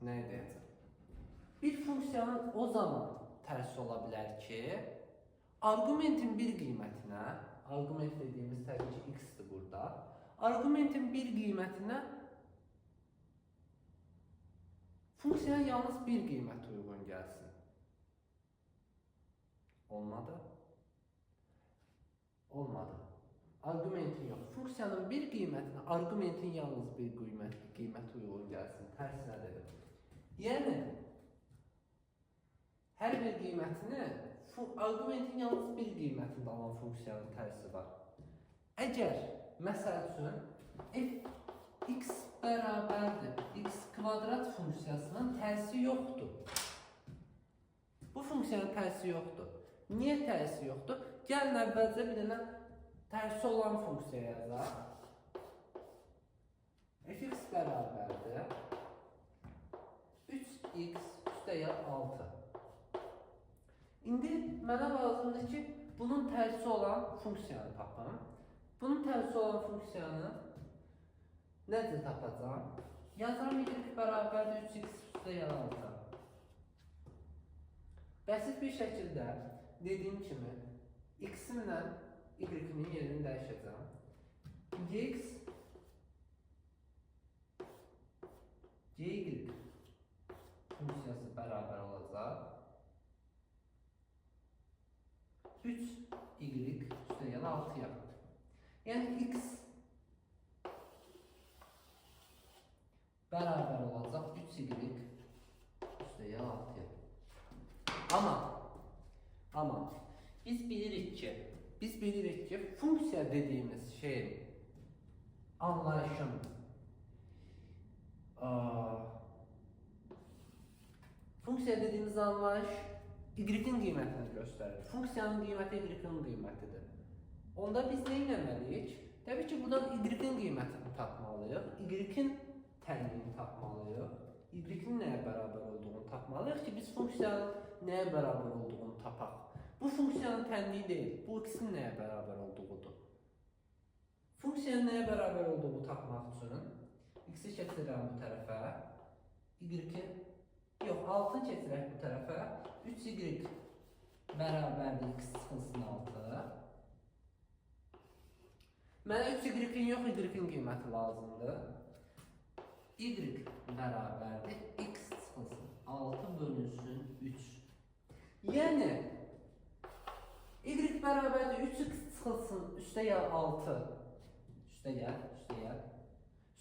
Nə edəcəm? Bir funksiyanın o zaman tərsi ola bilər ki, argumentin bir qiymətinə, argument dediyimiz təbii ki x-dir burada, argumentin bir qiymətinə funksiyaya yalnız bir qiymət uyğun gəlsin. Olmadı? Olmadı. Argumentin yox. Funksiyanın bir qiymətinə argumentin yalnız bir qiymət uyğun gəlsin. Tərsinə dedim. Yəni, hər bir qiymətini argumentin yalnız bir qiymətində olan funksiyanın tərsi var. Əgər, məsəl üçün, x bərabərdir, x kvadrat funksiyasının tərsi yoxdur. Bu funksiyanın tərsi yoxdur. Niyə tərsi yoxdur? Gəlin əvvəlcə bir dənə tərsi olan funksiya yazaq. Fx bərabərdir 3x üstəyə 6. İndi mənə lazımdır ki, bunun tərsi olan funksiyanı tapım. Bunun tərsi olan funksiyanı necə tapacağım? Yazıram y bərabərdir 3x üstəyə 6. Bəsit bir şəkildə dediyim kimi x-imlə y-imin yerini dəyişəcəm. X y funksiyası bərabər olacaq 3y üstəyə 6-ya. Yəni x bərabər olacaq 3y üstəyə 6-ya. Amma biz bilirik ki funksiya dediyimiz şeyin anlayışın funksiya dediğimiz anlayış y-in qiymətini göstərir. Funksiyanın qiyməti y-in qiymətidir. Onda biz nə etməliyik? Təbii ki, buradan y-in qiymətini tapmalıyıq. Y-in tənliyini tapmalıyıq. Y-in nəyə bərabər olduğunu tapmalıyıq ki, biz funksiyanın nəyə bərabər olduğunu tapaq. Bu funksiyanın tənliyi deyil, bu x-in nəyə bərabər olduğudur. Funksiyanın nəyə bərabər olduğunu tapmaq üçün x-i keçirəm bu tərəfə, y-in yox, 6-ını keçirək bu tərəfə, 3y bərabərdir x çıxılsın 6. Mənə 3y-in yox, y-in qiyməti lazımdır. Y bərabərdir x çıxılsın 6 bölünsün 3. Yəni, y bərabərdir 3x çıxılsın üstəyə 6.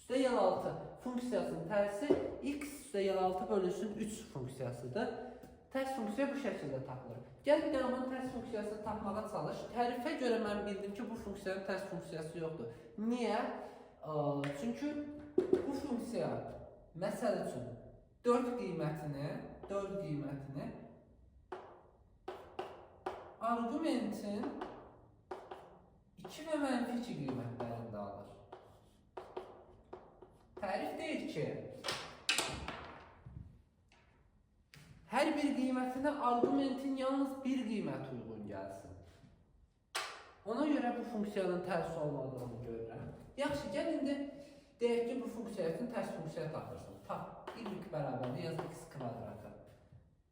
Üstəyə 6 funksiyasının tərsi x üstəyə 6 bölünsün 3 funksiyasıdır. Tərs funksiya bu şəkildə tapılır. Gəl bir dənə bunun tərs funksiyasını tapmağa çalış. Tərifə görə mən bildim ki, bu funksiyanın tərs funksiyası yoxdur. Niyə? Çünki bu funksiya, məsəl üçün, 4 qiymətini argumentin 2 və mənfi 2 qiymətlərində alır. Tərif deyir ki, hər bir qiymətinə argumentin yalnız bir qiymət uyğun gəlsin. Ona görə bu funksiyanın tərs olmadığını görürəm. Yaxşı, gəl indi deyək ki, bu funksiya üçün tərs funksiya tapırsan. Tap, y bərabərdir, yaz x kvadratı.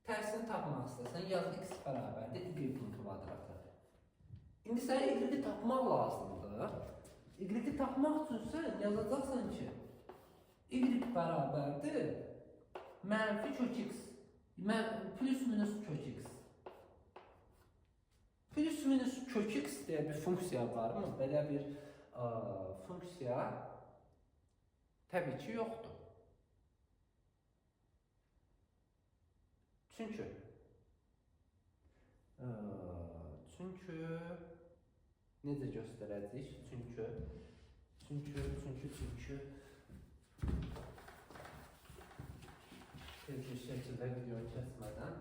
Tərsini tapmaq istəsən, yaz x bərabərdir, y-in kvadratı. İndi sənə y-i tapmaq lazımdır. Y-i tapmaq üçün sən yazacaqsan ki, y bərabərdir, mənfi kök x, plus minus kök x. Plus minus kök x deyə bir funksiya var mı? Belə bir funksiya təbii ki, yoxdur. Çünki necə göstərəcəyik? Çünki bir şəkildə videonu kəsmədən.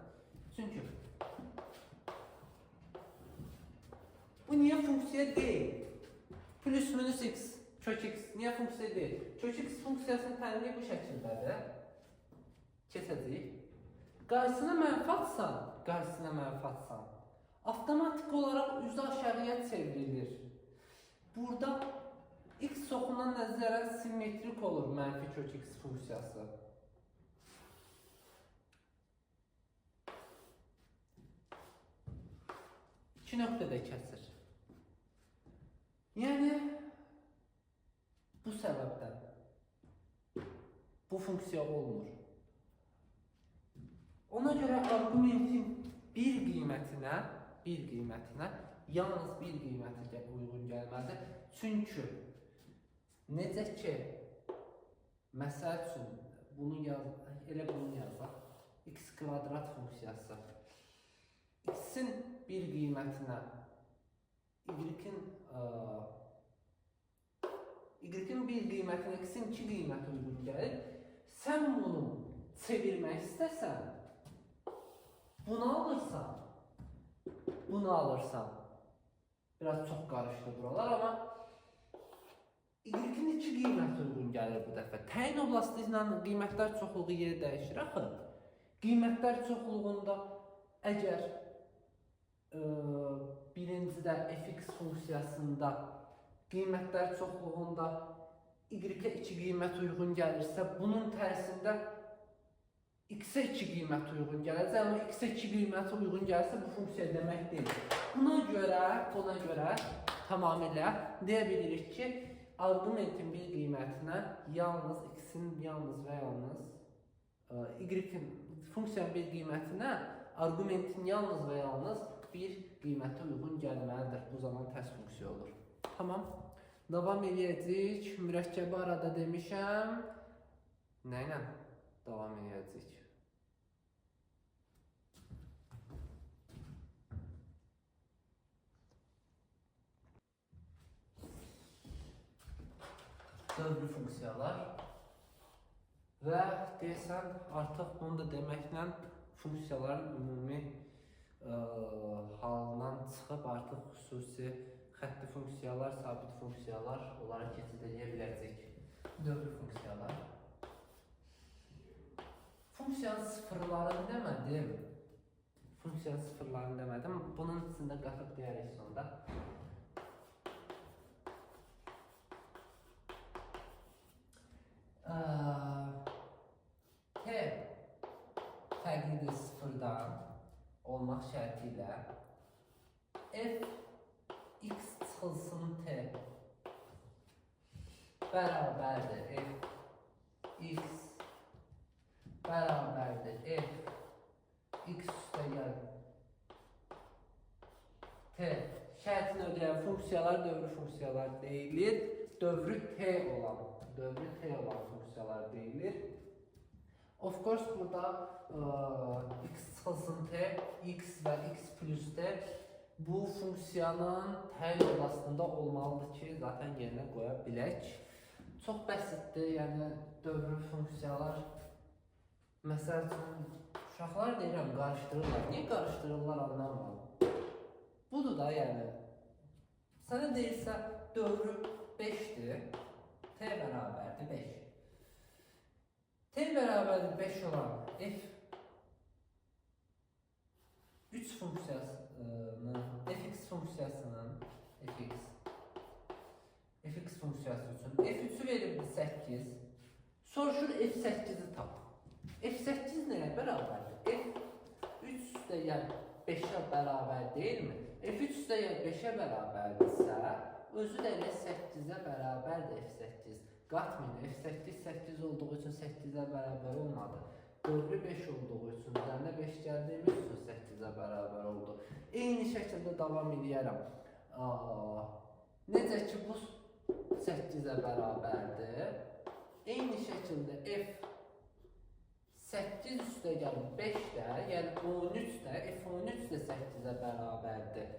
Çünki bu niyə funksiya deyil? Plus minus x, kök x niyə funksiya deyil? Kök x funksiyasının tənliyi bu şəkildədir. Keçəcəyik. Qarşısına mənfi atsan, avtomatik olaraq üzü aşağıya çevrilir. Burada x çoxundan nəzərən simmetrik olur mənfi kök x funksiyası. İki nöqtədə kəsir. Yəni, bu səbəbdən bu funksiya olmur. Ona görə argumentin bir qiymətinə yalnız bir qiyməti uyğun gəlməlidir. Çünki necə ki, məsəl üçün bunu yazaq, x kvadrat funksiyası. X-in bir qiymətinə y-in bir qiymətinə x-in iki qiyməti uyğun gəlir. Sən bunu çevirmək istəsən, bunu alırsan. Biraz çox qarışdı buralar, amma y-in iki qiyməti uyğun gəlir bu dəfə. Təyin oblasti ilə qiymətlər çoxluğu yeri dəyişir axı. Qiymətlər çoxluğunda əgər birincidə fx funksiyasında qiymətlər çoxluğunda y-ə 2 qiymət uyğun gəlirsə, bunun tərsində x-ə 2 qiymət uyğun gəlirsə, amma x-ə 2 qiymət uyğun gəlirsə, bu funksiya demək deyil. Buna görə tamamilə deyə bilirik ki, argumentin bir qiymətinə yalnız x-in funksiyanın bir qiymətinə argumentin yalnız və yalnız bir qiymətə uyğun gəlməlidir. Bu zaman tərs funksiya olur. Tamam. Davam edəcəyik. Mürəkkəbi arada demişəm. Nə ilə davam edəcəyik? Dövrü funksiyalar. Və deyəsən, artıq bunu da deməklə funksiyaların ümumi halından çıxıb artıq xüsusi xətti funksiyalar, sabit funksiyalar onlara keçid edə biləcək. Dövrü funksiyalar. Funksiyanın sıfırlarını demədim. Bunun içində qatıb deyərək sonda. T fərqlidir sıfırdan olmaq şərti ilə f x çıxılsın t bərabərdir f x bərabərdir f x üstəgəl t şərtini ödəyən funksiyalar dövrü funksiyalar deyilir. Dövrü t olan funksiyalar deyilir. Of course, burada x çıxılsın t, x və x plus t bu funksiyanın təyin oblasında olmalıdır ki, zaten yerinə qoya bilək. Çox bəsitdir, yəni dövrü funksiyalar. Məsəl üçün, uşaqlar deyirəm, qarışdırırlar. Niyə qarışdırırlar anlamadım. Budur da, yəni. Sənə deyirsə, dövrü 5'dir, t bərabərdir 5. T bərabərdir 5 olan f 3 funksiyasının fx funksiyasının f8. Soruşur f8'i tap. f8 nəyə bərabərdir? f3 üstəgəl 5'ə bərabər deyilmi? f3 üstəgəl 5'ə bərabərdirsə, özü də elə 8'ə bərabərdir f8. Qatmayın, f8 8 olduğu üçün 8'ə bərabər olmadı. 4'ü 5 olduğu üçün üzərinə 5 gəldiyimiz üçün 8'ə bərabər oldu. Eyni şəkildə davam edərəm. Necə ki bu 8'ə bərabərdir. Eyni şəkildə f 8 üstəgəl 5 də, yəni 13 də, f13 də 8'ə bərabərdir.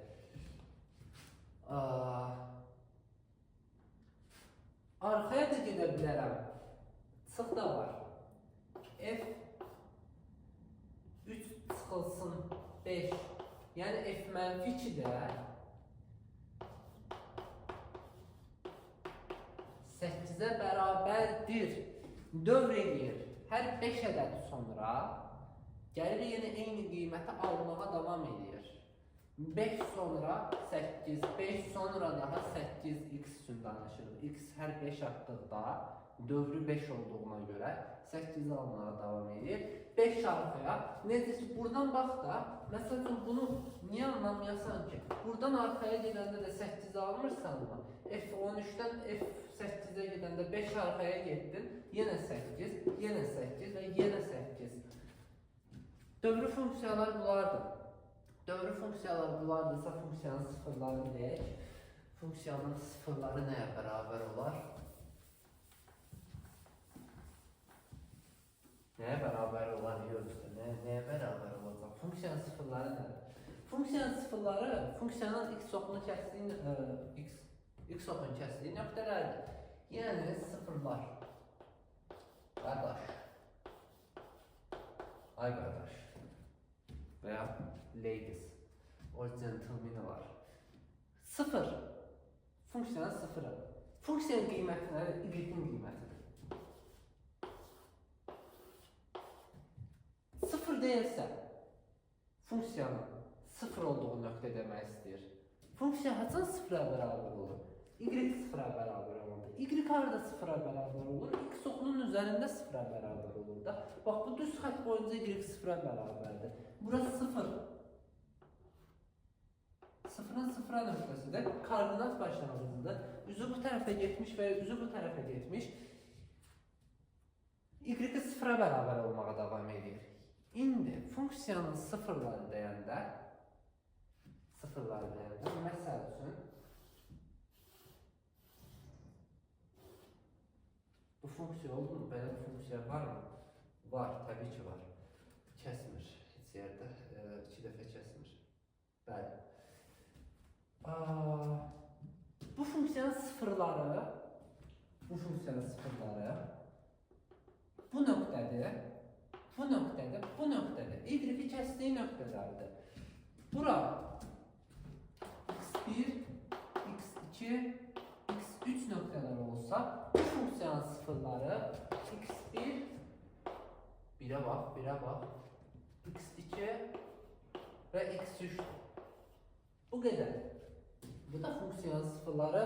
Arxaya da gedə bilərəm. Çıx da var. f3 çıxılsın 5. Yəni f-2 də 8'ə bərabərdir. Dövr edir. Hər 5 ədədi sonra gəlir yenə eyni qiyməti almağa davam edir. 5 sonra 8, 5 sonra daha 8 x üçün danışırıq. X hər 5 atdıqda dövrü 5 olduğuna görə 8 almağa davam edir. 5 arxaya. Necə ki buradan bax da, məsələn bunu niyə anlamayasan ki? Buradan arxaya gedəndə də 8 almırsan mı? F13'dən F8'ə gedəndə 5 arxaya getdin, yenə 8, yenə 8 və yenə 8. Dövrü funksiyalar bulardır. Dövrü funksiyalar bulardırsa funksiyanın sıfırlarını deyək. Funksiyanın sıfırları nəyə bərabər olar? Nəyə bərabər olar görürsə, nəyə bərabər olacaq? Funksiyanın sıfırları nədir? Funksiyanın sıfırları funksiyanın x oxunu kəsdiyi x oxunu kəsdiyi nöqtələrdir. Yəni sıfırlar. Qardaş. Ay qardaş. Və ya ladies. O gentleman var. Sıfır. Funksiyanın sıfırı. Funksiyanın qiyməti nədir? Y-in qiymətidir. Sıfır deyilsə, funksiyanın sıfır olduğu nöqtə demək istəyir. Funksiya haçan sıfıra bərabər olur? Y sıfıra bərabər olur. Y harada sıfıra bərabər olur? X oxunun üzərində sıfıra bərabər olur da. Bax, bu düz xətt boyunca Y sıfıra bərabərdir. Burası sıfır. Sıfırın sıfıra nöqtəsidir. Koordinat başlanğıcıdır. Üzü bu tərəfə getmiş və üzü bu tərəfə getmiş. Y sıfıra bərabər olmağa davam edir. İndi funksiyanın sıfırları deyəndə məsəl üçün bu funksiya oldu mu? Belə bir funksiya var mı? Var, təbii ki var. Kəsmir. Heç yerdə 2 dəfə kəsmir. Bəli. Bu funksiyanın sıfırları bu nöqtədir. Bu nöqtədir. Y-i kəsdiyi nöqtələrdir. Bura x1, x2, x3 nöqtələr olsa, bu funksiyanın sıfırları x1, 1'ə bax, x2 və x3'dür. Bu qədər. Bu da funksiyanın sıfırları